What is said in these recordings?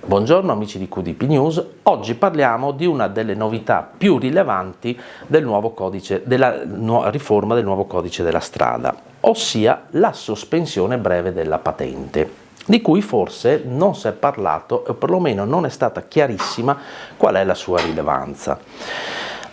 Buongiorno amici di QDP News, oggi parliamo di una delle novità più rilevanti del nuovo codice, della riforma del nuovo codice della strada, ossia la sospensione breve della patente, di cui forse non si è parlato o perlomeno non è stata chiarissima qual è la sua rilevanza.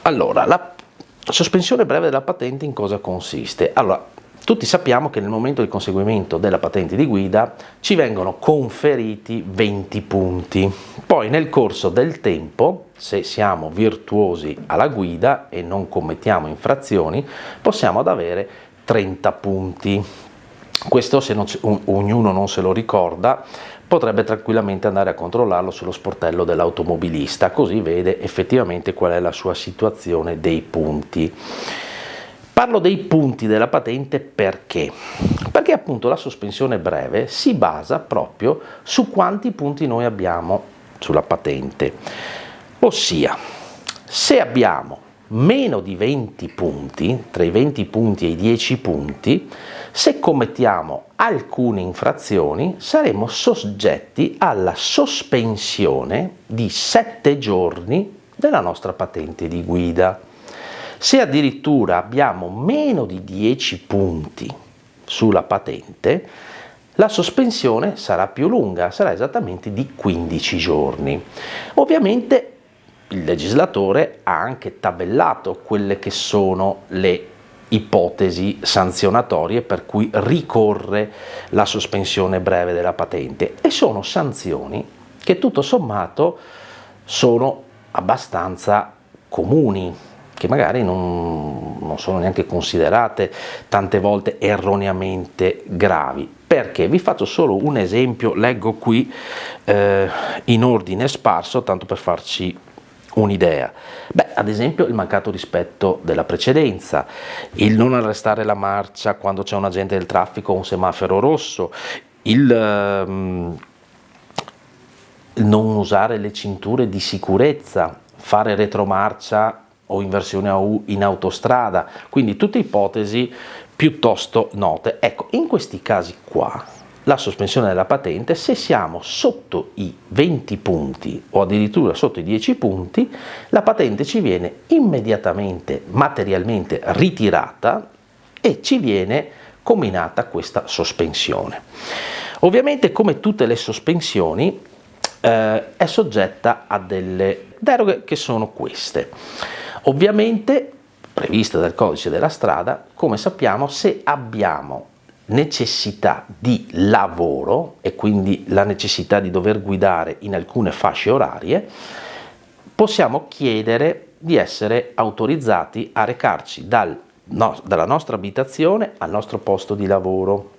Allora, la sospensione breve della patente in cosa consiste? Allora, tutti sappiamo che nel momento del conseguimento della patente di guida ci vengono conferiti 20 punti. Poi nel corso del tempo, se siamo virtuosi alla guida e non commettiamo infrazioni, possiamo avere 30 punti. Questo, se ognuno non se lo ricorda, potrebbe tranquillamente andare a controllarlo sullo sportello dell'automobilista, così vede effettivamente qual è la sua situazione dei punti. Parlo dei punti della patente perché? Perché appunto la sospensione breve si basa proprio su quanti punti noi abbiamo sulla patente, ossia se abbiamo meno di 20 punti, tra i 20 punti e i 10 punti, se commettiamo alcune infrazioni saremo soggetti alla sospensione di 7 giorni della nostra patente di guida. Se addirittura abbiamo meno di 10 punti sulla patente, la sospensione sarà più lunga, sarà esattamente di 15 giorni. Ovviamente il legislatore ha anche tabellato quelle che sono le ipotesi sanzionatorie per cui ricorre la sospensione breve della patente, e sono sanzioni che tutto sommato sono abbastanza comuni, che magari non sono neanche considerate tante volte erroneamente gravi. Perché? Vi faccio solo un esempio, leggo qui in ordine sparso, tanto per farci un'idea. Ad esempio il mancato rispetto della precedenza, il non arrestare la marcia quando c'è un agente del traffico o un semaforo rosso, il non usare le cinture di sicurezza, fare retromarcia o inversione a U in autostrada, quindi tutte ipotesi piuttosto note. Ecco, in questi casi qua, la sospensione della patente, se siamo sotto i 20 punti o addirittura sotto i 10 punti, la patente ci viene immediatamente materialmente ritirata e ci viene comminata questa sospensione. Ovviamente, come tutte le sospensioni, è soggetta a delle deroghe che sono queste. Ovviamente, prevista dal codice della strada, come sappiamo, se abbiamo necessità di lavoro e quindi la necessità di dover guidare in alcune fasce orarie, possiamo chiedere di essere autorizzati a recarci dalla nostra abitazione al nostro posto di lavoro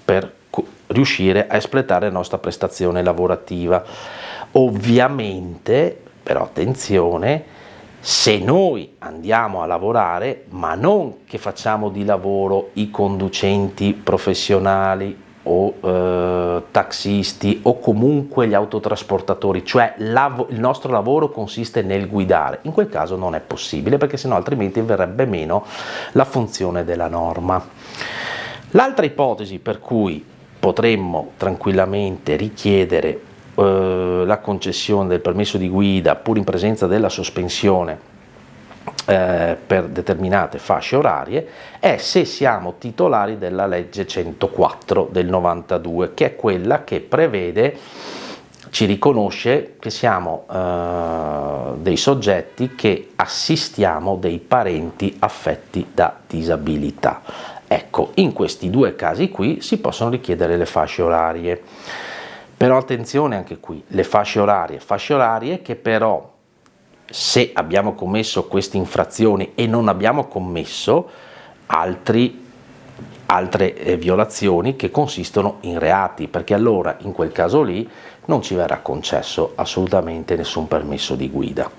per riuscire a espletare la nostra prestazione lavorativa. Ovviamente, però attenzione, se noi andiamo a lavorare, ma non che facciamo di lavoro i conducenti professionali o taxisti o comunque gli autotrasportatori, cioè il nostro lavoro consiste nel guidare, in quel caso non è possibile, perché sennò altrimenti verrebbe meno la funzione della norma. L'altra ipotesi per cui potremmo tranquillamente richiedere la concessione del permesso di guida pur in presenza della sospensione per determinate fasce orarie è se siamo titolari della legge 104 del 92, che è quella che prevede, ci riconosce che siamo dei soggetti che assistiamo dei parenti affetti da disabilità. Ecco, in questi due casi qui si possono richiedere le fasce orarie. Però attenzione anche qui, le fasce orarie che però, se abbiamo commesso queste infrazioni e non abbiamo commesso altre violazioni che consistono in reati, perché allora in quel caso lì non ci verrà concesso assolutamente nessun permesso di guida.